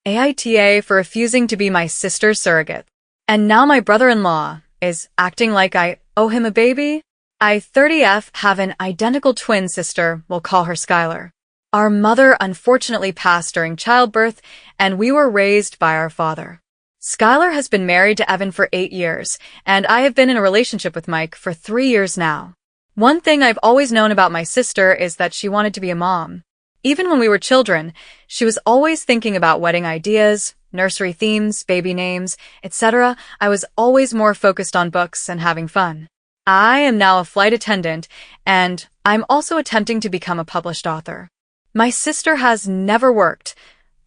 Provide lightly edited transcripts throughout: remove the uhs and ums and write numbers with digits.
AITA for refusing to be my sister's surrogate. And now my brother-in-law is acting like I owe him a baby? I, 30F, have an identical twin sister, we'll call her Skylar. Our mother unfortunately passed during childbirth, and we were raised by our father. Skylar has been married to Evan for 8 years, and I have been in a relationship with Mike for 3 years now. One thing I've always known about my sister is that she wanted to be a mom. Even when we were children, she was always thinking about wedding ideas, nursery themes, baby names, etc. I was always more focused on books and having fun. I am now a flight attendant, and I'm also attempting to become a published author. My sister has never worked.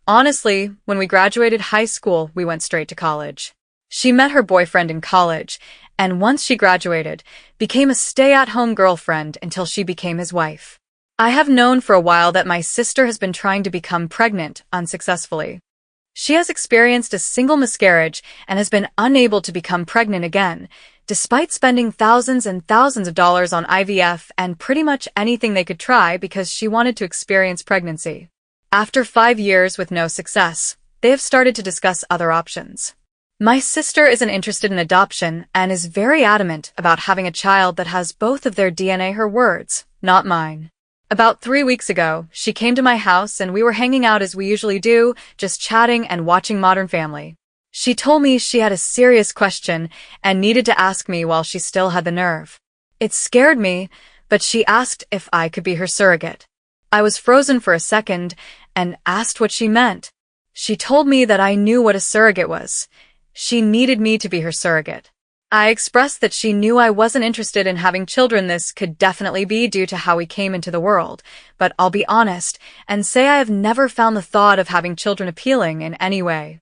Honestly, when we graduated high school, we went straight to college. She met her boyfriend in college, and once she graduated, became a stay-at-home girlfriend until she became his wife. I have known for a while that my sister has been trying to become pregnant unsuccessfully. She has experienced a single miscarriage and has been unable to become pregnant again, despite spending thousands and thousands of dollars on IVF and pretty much anything they could try because she wanted to experience pregnancy. After 5 years with no success, they have started to discuss other options. My sister isn't interested in adoption and is very adamant about having a child that has both of their DNA, her words, not mine. About 3 weeks ago, she came to my house and we were hanging out as we usually do, just chatting and watching Modern Family. She told me she had a serious question and needed to ask me while she still had the nerve. It scared me, but she asked if I could be her surrogate. I was frozen for a second and asked what she meant. She told me that I knew what a surrogate was. She needed me to be her surrogate. I expressed that she knew I wasn't interested in having children. This could definitely be due to how we came into the world, but I'll be honest and say I have never found the thought of having children appealing in any way.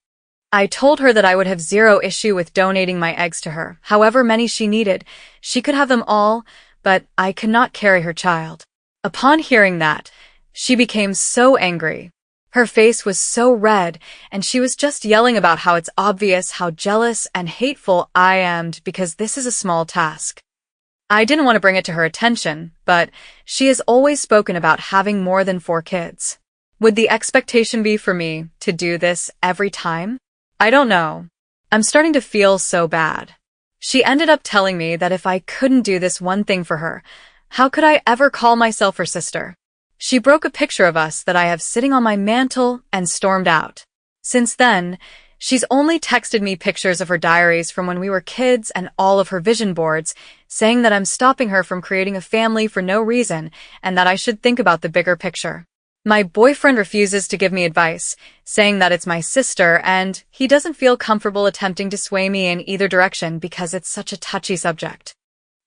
I told her that I would have zero issue with donating my eggs to her, however many she needed. She could have them all, but I could not carry her child. Upon hearing that, she became so angry. Her face was so red, and she was just yelling about how it's obvious how jealous and hateful I am because this is a small task. I didn't want to bring it to her attention, but she has always spoken about having more than 4 kids. Would the expectation be for me to do this every time? I don't know. I'm starting to feel so bad. She ended up telling me that if I couldn't do this one thing for her, how could I ever call myself her sister? She broke a picture of us that I have sitting on my mantle and stormed out. Since then, she's only texted me pictures of her diaries from when we were kids and all of her vision boards, saying that I'm stopping her from creating a family for no reason and that I should think about the bigger picture. My boyfriend refuses to give me advice, saying that it's my sister and he doesn't feel comfortable attempting to sway me in either direction because it's such a touchy subject.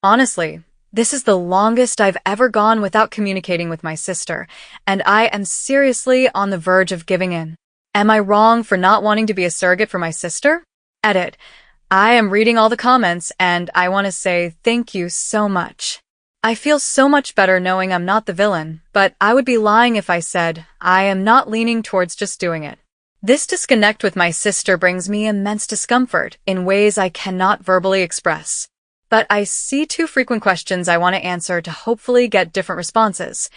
Honestly, this is the longest I've ever gone without communicating with my sister, and I am seriously on the verge of giving in. Am I wrong for not wanting to be a surrogate for my sister? Edit. I am reading all the comments, and I want to say thank you so much. I feel so much better knowing I'm not the villain, but I would be lying if I said I am not leaning towards just doing it. This disconnect with my sister brings me immense discomfort in ways I cannot verbally express. But I see 2 frequent questions I want to answer to hopefully get different responses.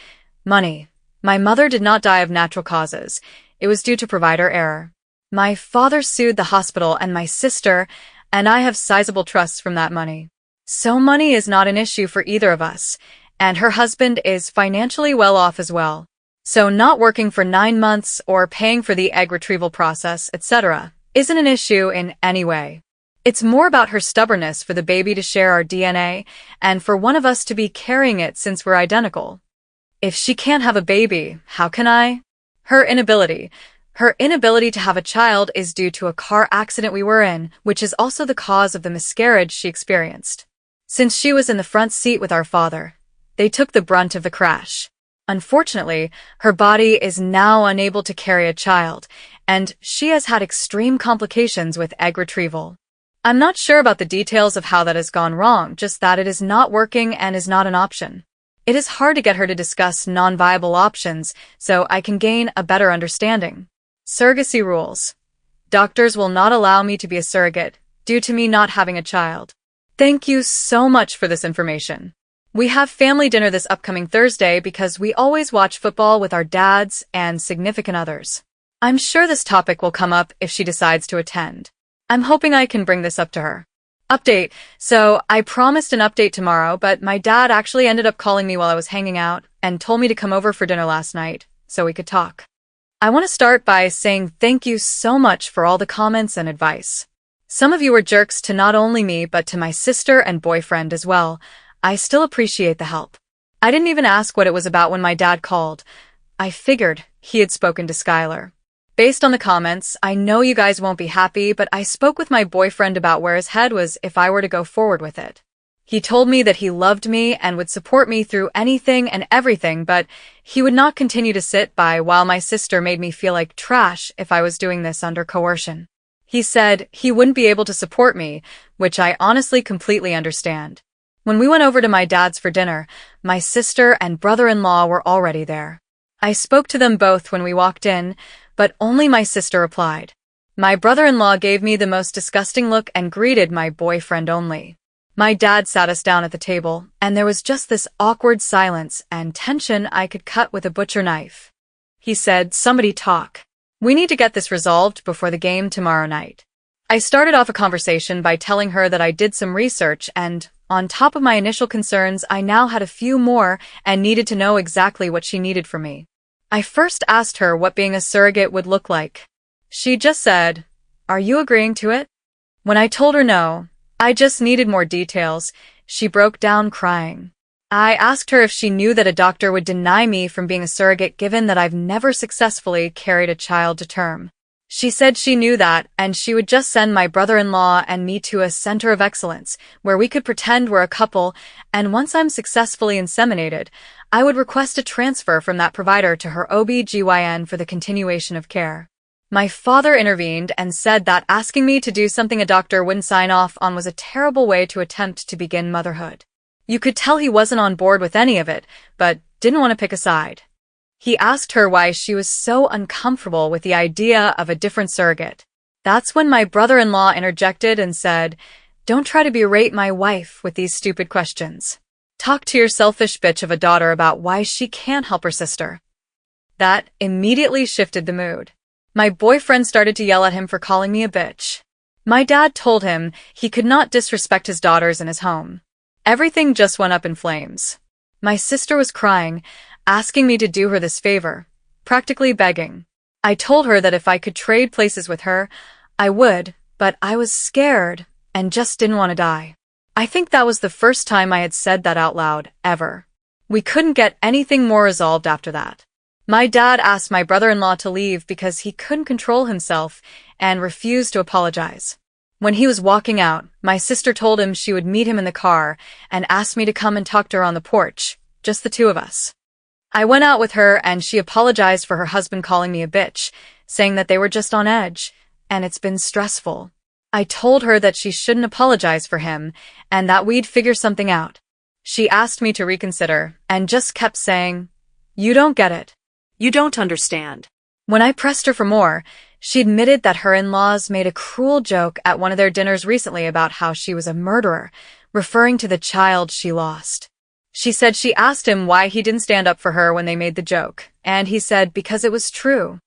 Money. My mother did not die of natural causes. It was due to provider error. My father sued the hospital and my sister, and I have sizable trusts from that money. So money is not an issue for either of us, and her husband is financially well off as well. So not working for 9 months or paying for the egg retrieval process, etc., isn't an issue in any way. It's more about her stubbornness for the baby to share our DNA and for one of us to be carrying it since we're identical. If she can't have a baby, how can I? Her inability to have a child is due to a car accident we were in, which is also the cause of the miscarriage she experienced. Since she was in the front seat with our father, they took the brunt of the crash. Unfortunately, her body is now unable to carry a child, and she has had extreme complications with egg retrieval. I'm not sure about the details of how that has gone wrong, just that it is not working and is not an option. It is hard to get her to discuss non-viable options so I can gain a better understanding. Surrogacy rules. Doctors will not allow me to be a surrogate due to me not having a child. Thank you so much for this information. We have family dinner this upcoming Thursday because we always watch football with our dads and significant others. I'm sure this topic will come up if she decides to attend. I'm hoping I can bring this up to her. Update. So, I promised an update tomorrow, but my dad actually ended up calling me while I was hanging out and told me to come over for dinner last night so we could talk. I want to start by saying thank you so much for all the comments and advice. Some of you were jerks to not only me but to my sister and boyfriend as well. I still appreciate the help. I didn't even ask what it was about when my dad called. I figured he had spoken to Skylar. Based on the comments, I know you guys won't be happy, but I spoke with my boyfriend about where his head was if I were to go forward with it. He told me that he loved me and would support me through anything and everything, but he would not continue to sit by while my sister made me feel like trash if I was doing this under coercion. He said he wouldn't be able to support me, which I honestly completely understand. When we went over to my dad's for dinner, my sister and brother-in-law were already there. I spoke to them both when we walked in, but only my sister replied. My brother-in-law gave me the most disgusting look and greeted my boyfriend only. My dad sat us down at the table, and there was just this awkward silence and tension I could cut with a butcher knife. He said, "Somebody talk. We need to get this resolved before the game tomorrow night." I started off a conversation by telling her that I did some research and, on top of my initial concerns, I now had a few more and needed to know exactly what she needed from me. I first asked her what being a surrogate would look like. She just said, "Are you agreeing to it?" When I told her no, I just needed more details, she broke down crying. I asked her if she knew that a doctor would deny me from being a surrogate given that I've never successfully carried a child to term. She said she knew that, and she would just send my brother-in-law and me to a center of excellence, where we could pretend we're a couple, and once I'm successfully inseminated, I would request a transfer from that provider to her OB/GYN for the continuation of care. My father intervened and said that asking me to do something a doctor wouldn't sign off on was a terrible way to attempt to begin motherhood. You could tell he wasn't on board with any of it, but didn't want to pick a side. He asked her why she was so uncomfortable with the idea of a different surrogate. That's when my brother-in-law interjected and said, "Don't try to berate my wife with these stupid questions. Talk to your selfish bitch of a daughter about why she can't help her sister." That immediately shifted the mood. My boyfriend started to yell at him for calling me a bitch. My dad told him he could not disrespect his daughters in his home. Everything just went up in flames. My sister was crying, asking me to do her this favor, practically begging. I told her that if I could trade places with her, I would, but I was scared and just didn't want to die. I think that was the first time I had said that out loud, ever. We couldn't get anything more resolved after that. My dad asked my brother-in-law to leave because he couldn't control himself and refused to apologize. When he was walking out, my sister told him she would meet him in the car and asked me to come and talk to her on the porch, just the two of us. I went out with her and she apologized for her husband calling me a bitch, saying that they were just on edge, and it's been stressful. I told her that she shouldn't apologize for him and that we'd figure something out. She asked me to reconsider and just kept saying, "You don't get it. You don't understand." When I pressed her for more, she admitted that her in-laws made a cruel joke at one of their dinners recently about how she was a murderer, referring to the child she lost. She said she asked him why he didn't stand up for her when they made the joke, and he said because it was true.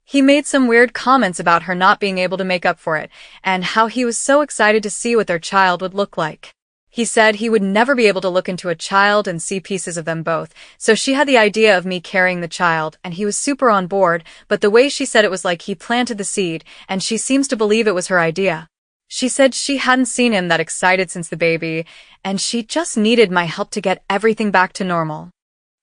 He made some weird comments about her not being able to make up for it, and how he was so excited to see what their child would look like. He said he would never be able to look into a child and see pieces of them both, so she had the idea of me carrying the child, and he was super on board, but the way she said it was like he planted the seed, and she seems to believe it was her idea. She said she hadn't seen him that excited since the baby, and she just needed my help to get everything back to normal.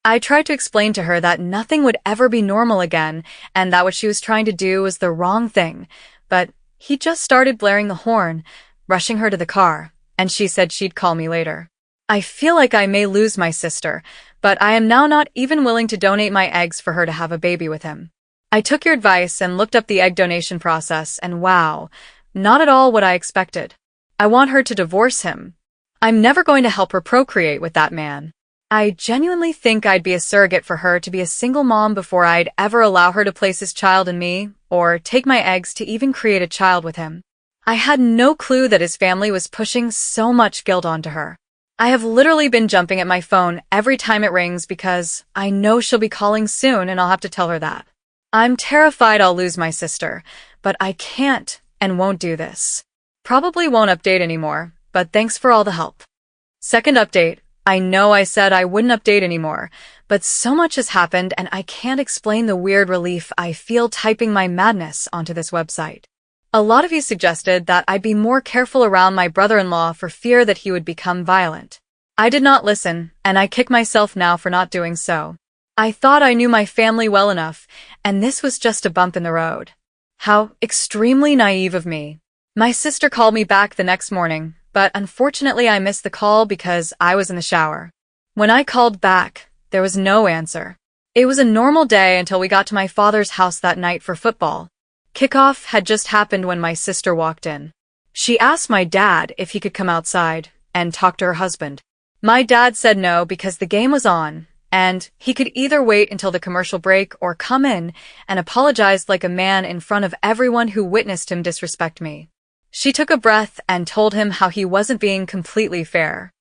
I tried to explain to her that nothing would ever be normal again, and that what she was trying to do was the wrong thing, but he just started blaring the horn, rushing her to the car, and she said she'd call me later. I feel like I may lose my sister, but I am now not even willing to donate my eggs for her to have a baby with him. I took your advice and looked up the egg donation process, and wow, not at all what I expected. I want her to divorce him. I'm never going to help her procreate with that man. I genuinely think I'd be a surrogate for her to be a single mom before I'd ever allow her to place his child in me, or take my eggs to even create a child with him. I had no clue that his family was pushing so much guilt onto her. I have literally been jumping at my phone every time it rings because I know she'll be calling soon and I'll have to tell her that. I'm terrified I'll lose my sister, but I can't and won't do this. Probably won't update anymore, but thanks for all the help. Second update. I know I said I wouldn't update anymore, but so much has happened and I can't explain the weird relief I feel typing my madness onto this website. A lot of you suggested that I be more careful around my brother-in-law for fear that he would become violent. I did not listen, and I kick myself now for not doing so. I thought I knew my family well enough, and this was just a bump in the road. How extremely naive of me. My sister called me back the next morning, but unfortunately I missed the call because I was in the shower. When I called back, there was no answer. It was a normal day until we got to my father's house that night for football. Kickoff had just happened when my sister walked in. She asked my dad if he could come outside and talk to her husband. My dad said no because the game was on, and he could either wait until the commercial break or come in and apologize like a man in front of everyone who witnessed him disrespect me. She took a breath and told him how he wasn't being completely fair.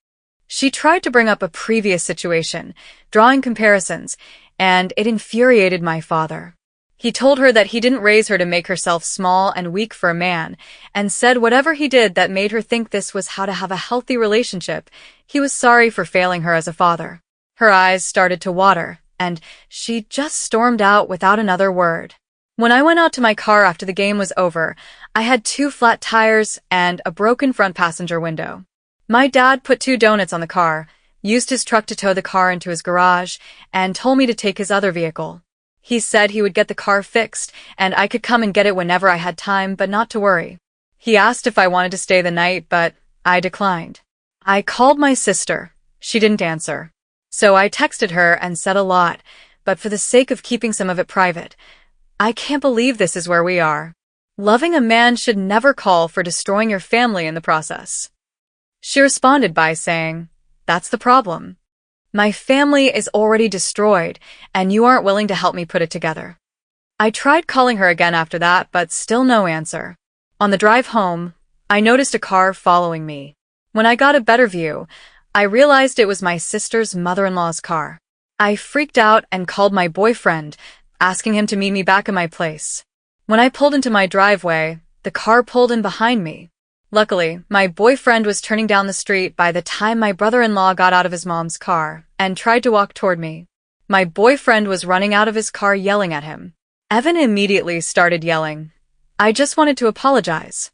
She tried to bring up a previous situation, drawing comparisons, and it infuriated my father. He told her that he didn't raise her to make herself small and weak for a man, and said whatever he did that made her think this was how to have a healthy relationship, he was sorry for failing her as a father. Her eyes started to water, and she just stormed out without another word. When I went out to my car after the game was over, I had 2 flat tires and a broken front passenger window. My dad put 2 donuts on the car, used his truck to tow the car into his garage, and told me to take his other vehicle. He said he would get the car fixed, and I could come and get it whenever I had time, but not to worry. He asked if I wanted to stay the night, but I declined. I called my sister. She didn't answer. So I texted her and said a lot, but for the sake of keeping some of it private, I can't believe this is where we are. Loving a man should never call for destroying your family in the process. She responded by saying, "That's the problem. My family is already destroyed, and you aren't willing to help me put it together." I tried calling her again after that, but still no answer. On the drive home, I noticed a car following me. When I got a better view, I realized it was my sister's mother-in-law's car. I freaked out and called my boyfriend, asking him to meet me back at my place. When I pulled into my driveway, the car pulled in behind me. Luckily, my boyfriend was turning down the street by the time my brother-in-law got out of his mom's car and tried to walk toward me. My boyfriend was running out of his car yelling at him. Evan immediately started yelling, "I just wanted to apologize.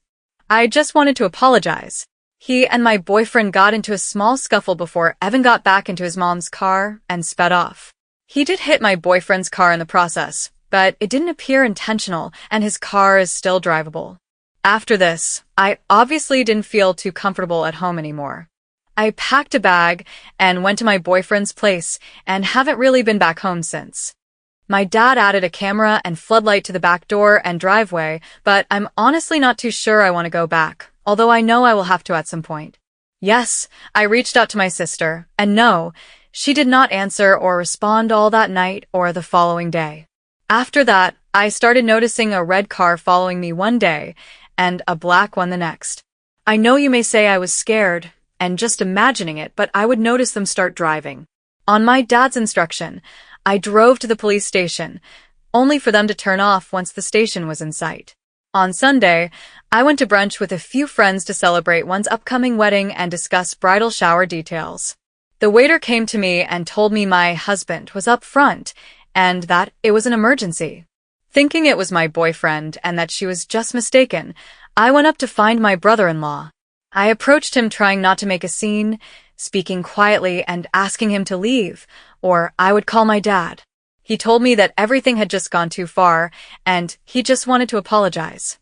I just wanted to apologize." He and my boyfriend got into a small scuffle before Evan got back into his mom's car and sped off. He did hit my boyfriend's car in the process, but it didn't appear intentional and his car is still drivable. After this, I obviously didn't feel too comfortable at home anymore. I packed a bag and went to my boyfriend's place and haven't really been back home since. My dad added a camera and floodlight to the back door and driveway, but I'm honestly not too sure I want to go back, although I know I will have to at some point. Yes, I reached out to my sister, and no, she did not answer or respond all that night or the following day. After that, I started noticing a red car following me one day, and a black one the next. I know you may say I was scared and just imagining it, but I would notice them start driving. On my dad's instruction, I drove to the police station, only for them to turn off once the station was in sight. On Sunday, I went to brunch with a few friends to celebrate one's upcoming wedding and discuss bridal shower details. The waiter came to me and told me my husband was up front and that it was an emergency. Thinking it was my boyfriend and that she was just mistaken, I went up to find my brother-in-law. I approached him trying not to make a scene, speaking quietly and asking him to leave, or I would call my dad. He told me that everything had just gone too far, and he just wanted to apologize.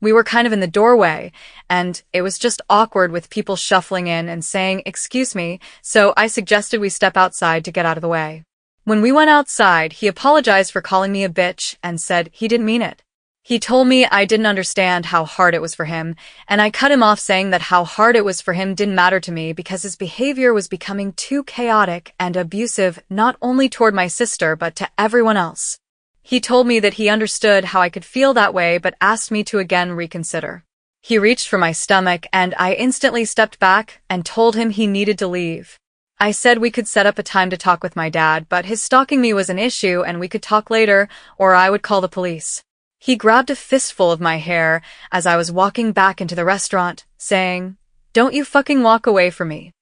We were kind of in the doorway, and it was just awkward with people shuffling in and saying, "Excuse me," so I suggested we step outside to get out of the way. When we went outside, he apologized for calling me a bitch and said he didn't mean it. He told me I didn't understand how hard it was for him, and I cut him off saying that how hard it was for him didn't matter to me because his behavior was becoming too chaotic and abusive not only toward my sister but to everyone else. He told me that he understood how I could feel that way but asked me to again reconsider. He reached for my stomach and I instantly stepped back and told him he needed to leave. I said we could set up a time to talk with my dad, but his stalking me was an issue and we could talk later, or I would call the police. He grabbed a fistful of my hair as I was walking back into the restaurant, saying, "Don't you fucking walk away from me."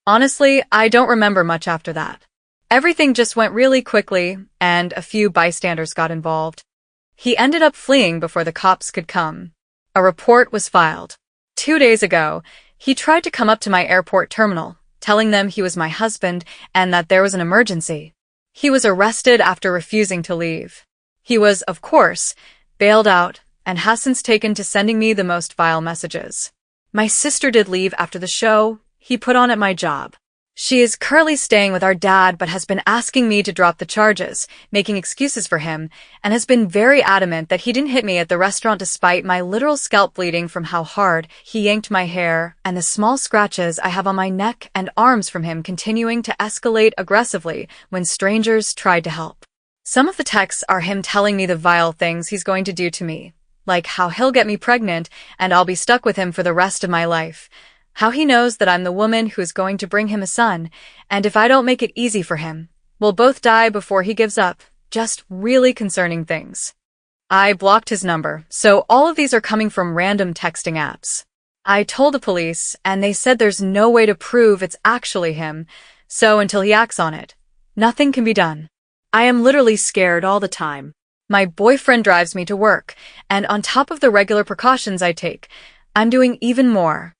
Honestly, I don't remember much after that. Everything just went really quickly, and a few bystanders got involved. He ended up fleeing before the cops could come. A report was filed. 2 days ago, he tried to come up to my airport terminal, telling them he was my husband and that there was an emergency. He was arrested after refusing to leave. He was, of course, bailed out and has since taken to sending me the most vile messages. My sister did leave after the show he put on at my job. She is currently staying with our dad but has been asking me to drop the charges, making excuses for him, and has been very adamant that he didn't hit me at the restaurant despite my literal scalp bleeding from how hard he yanked my hair and the small scratches I have on my neck and arms from him continuing to escalate aggressively when strangers tried to help. Some of the texts are him telling me the vile things he's going to do to me, like how he'll get me pregnant and I'll be stuck with him for the rest of my life, how he knows that I'm the woman who is going to bring him a son, and if I don't make it easy for him, we'll both die before he gives up. Just really concerning things. I blocked his number, so all of these are coming from random texting apps. I told the police, and they said there's no way to prove it's actually him, so until he acts on it, nothing can be done. I am literally scared all the time. My boyfriend drives me to work, and on top of the regular precautions I take, I'm doing even more.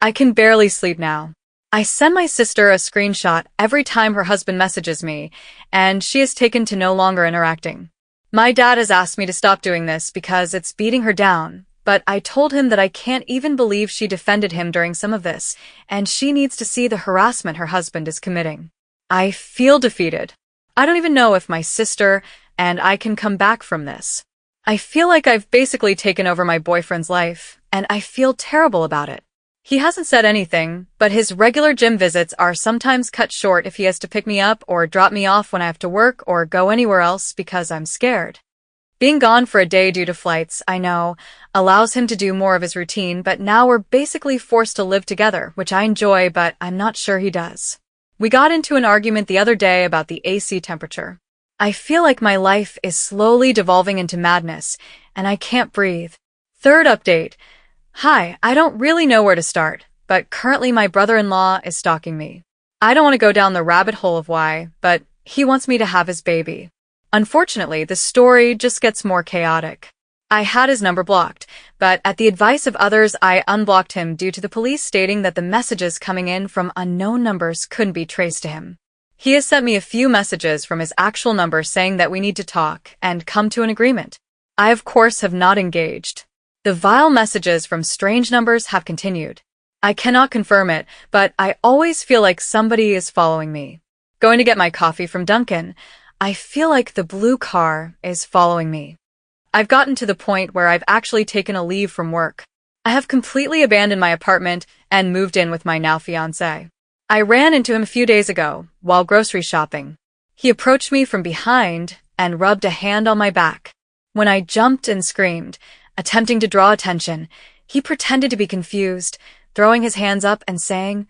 I can barely sleep now. I send my sister a screenshot every time her husband messages me, and she has taken to no longer interacting. My dad has asked me to stop doing this because it's beating her down, but I told him that I can't even believe she defended him during some of this, and she needs to see the harassment her husband is committing. I feel defeated. I don't even know if my sister and I can come back from this. I feel like I've basically taken over my boyfriend's life, and I feel terrible about it. He hasn't said anything, but his regular gym visits are sometimes cut short if he has to pick me up or drop me off when I have to work or go anywhere else because I'm scared. Being gone for a day due to flights, I know, allows him to do more of his routine, but now we're basically forced to live together, which I enjoy, but I'm not sure he does. We got into an argument the other day about the AC temperature. I feel like my life is slowly devolving into madness, and I can't breathe. Third update. Hi, I don't really know where to start, but currently my brother-in-law is stalking me. I don't want to go down the rabbit hole of why, but he wants me to have his baby. Unfortunately, the story just gets more chaotic. I had his number blocked, but at the advice of others, I unblocked him due to the police stating that the messages coming in from unknown numbers couldn't be traced to him. He has sent me a few messages from his actual number saying that we need to talk and come to an agreement. I, of course, have not engaged. The vile messages from strange numbers have continued. I cannot confirm it, but I always feel like somebody is following me. Going to get my coffee from Dunkin', I feel like the blue car is following me. I've gotten to the point where I've actually taken a leave from work. I have completely abandoned my apartment and moved in with my now fiancé. I ran into him a few days ago while grocery shopping. He approached me from behind and rubbed a hand on my back. When I jumped and screamed, attempting to draw attention, he pretended to be confused, throwing his hands up and saying,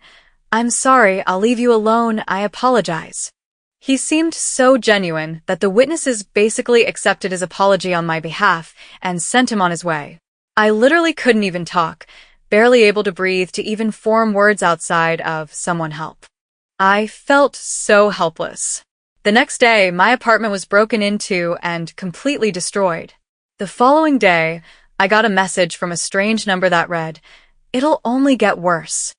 "I'm sorry, I'll leave you alone, I apologize." He seemed so genuine that the witnesses basically accepted his apology on my behalf and sent him on his way. I literally couldn't even talk, barely able to breathe to even form words outside of "someone help." I felt so helpless. The next day, my apartment was broken into and completely destroyed. The following day, I got a message from a strange number that read, "It'll only get worse."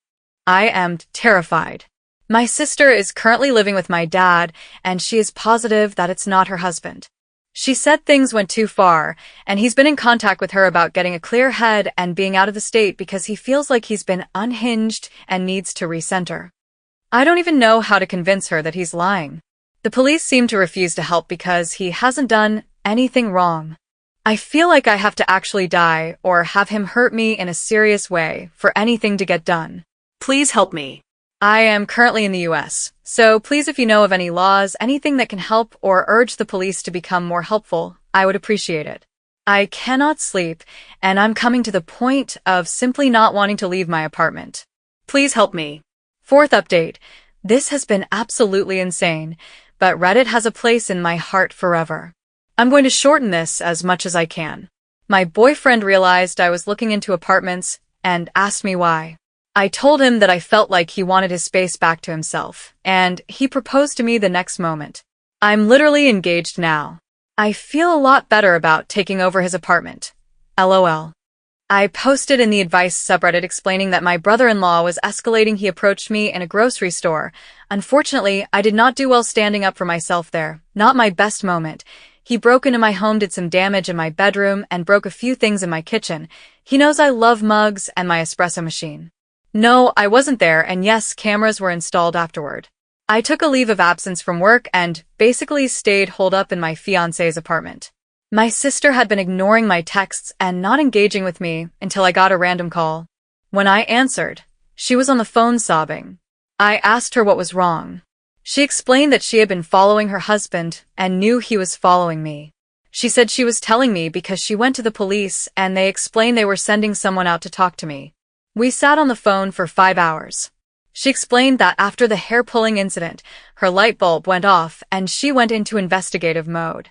I am terrified. My sister is currently living with my dad, and she is positive that it's not her husband. She said things went too far, and he's been in contact with her about getting a clear head and being out of the state because he feels like he's been unhinged and needs to recenter. I don't even know how to convince her that he's lying. The police seem to refuse to help because he hasn't done anything wrong. I feel like I have to actually die or have him hurt me in a serious way for anything to get done. Please help me. I am currently in the US, so please, if you know of any laws, anything that can help or urge the police to become more helpful, I would appreciate it. I cannot sleep, and I'm coming to the point of simply not wanting to leave my apartment. Please help me. Fourth update. This has been absolutely insane, but Reddit has a place in my heart forever. I'm going to shorten this as much as I can. My boyfriend realized I was looking into apartments and asked me why. I told him that I felt like he wanted his space back to himself, and he proposed to me the next moment. I'm literally engaged now. I feel a lot better about taking over his apartment. LOL. I posted in the advice subreddit explaining that my brother-in-law was escalating. He approached me in a grocery store. Unfortunately, I did not do well standing up for myself there. Not my best moment. He broke into my home, did some damage in my bedroom, and broke a few things in my kitchen. He knows I love mugs and my espresso machine. No, I wasn't there, and yes, cameras were installed afterward. I took a leave of absence from work and basically stayed holed up in my fiancé's apartment. My sister had been ignoring my texts and not engaging with me until I got a random call. When I answered, she was on the phone sobbing. I asked her what was wrong. She explained that she had been following her husband and knew he was following me. She said she was telling me because she went to the police and they explained they were sending someone out to talk to me. We sat on the phone for 5 hours. She explained that after the hair-pulling incident, her light bulb went off and she went into investigative mode.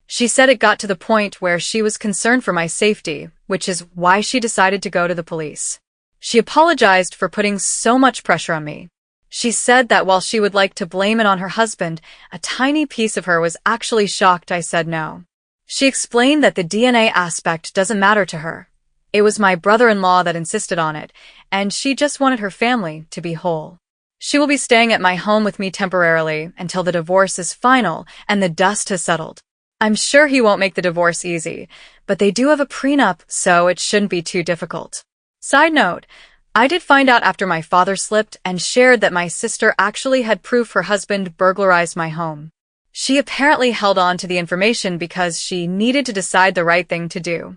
She said it got to the point where she was concerned for my safety, which is why she decided to go to the police. She apologized for putting so much pressure on me. She said that while she would like to blame it on her husband, a tiny piece of her was actually shocked I said no. She explained that the DNA aspect doesn't matter to her. It was my brother-in-law that insisted on it, and she just wanted her family to be whole. She will be staying at my home with me temporarily until the divorce is final and the dust has settled. I'm sure he won't make the divorce easy, but they do have a prenup, so it shouldn't be too difficult. Side note, I did find out after my father slipped and shared that my sister actually had proof her husband burglarized my home. She apparently held on to the information because she needed to decide the right thing to do.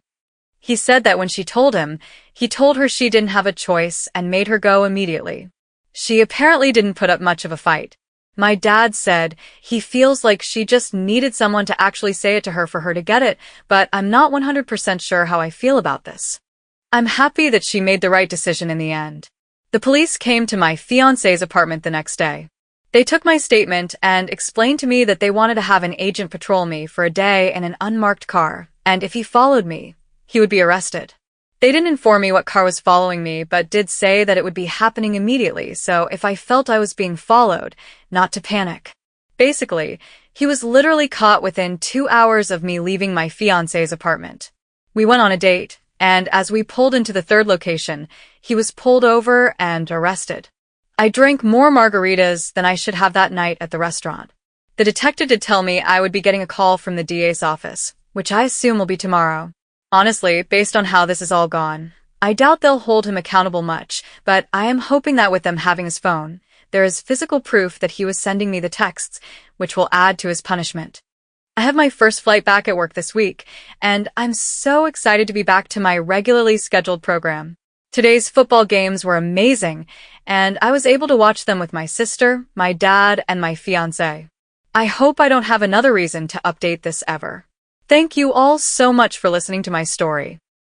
He said that when she told him, he told her she didn't have a choice and made her go immediately. She apparently didn't put up much of a fight. My dad said he feels like she just needed someone to actually say it to her for her to get it, but I'm not 100% sure how I feel about this. I'm happy that she made the right decision in the end. The police came to my fiancé's apartment the next day. They took my statement and explained to me that they wanted to have an agent patrol me for a day in an unmarked car, and if he followed me, he would be arrested. They didn't inform me what car was following me, but did say that it would be happening immediately, so if I felt I was being followed, not to panic. Basically, he was literally caught within 2 hours of me leaving my fiancé's apartment. We went on a date, and as we pulled into the third location, he was pulled over and arrested. I drank more margaritas than I should have that night at the restaurant. The detective did tell me I would be getting a call from the DA's office, which I assume will be tomorrow. Honestly, based on how this is all gone, I doubt they'll hold him accountable much, but I am hoping that with them having his phone, there is physical proof that he was sending me the texts, which will add to his punishment. I have my first flight back at work this week, and I'm so excited to be back to my regularly scheduled program. Today's football games were amazing, and I was able to watch them with my sister, my dad, and my fiancé. I hope I don't have another reason to update this ever. Thank you all so much for listening to my story.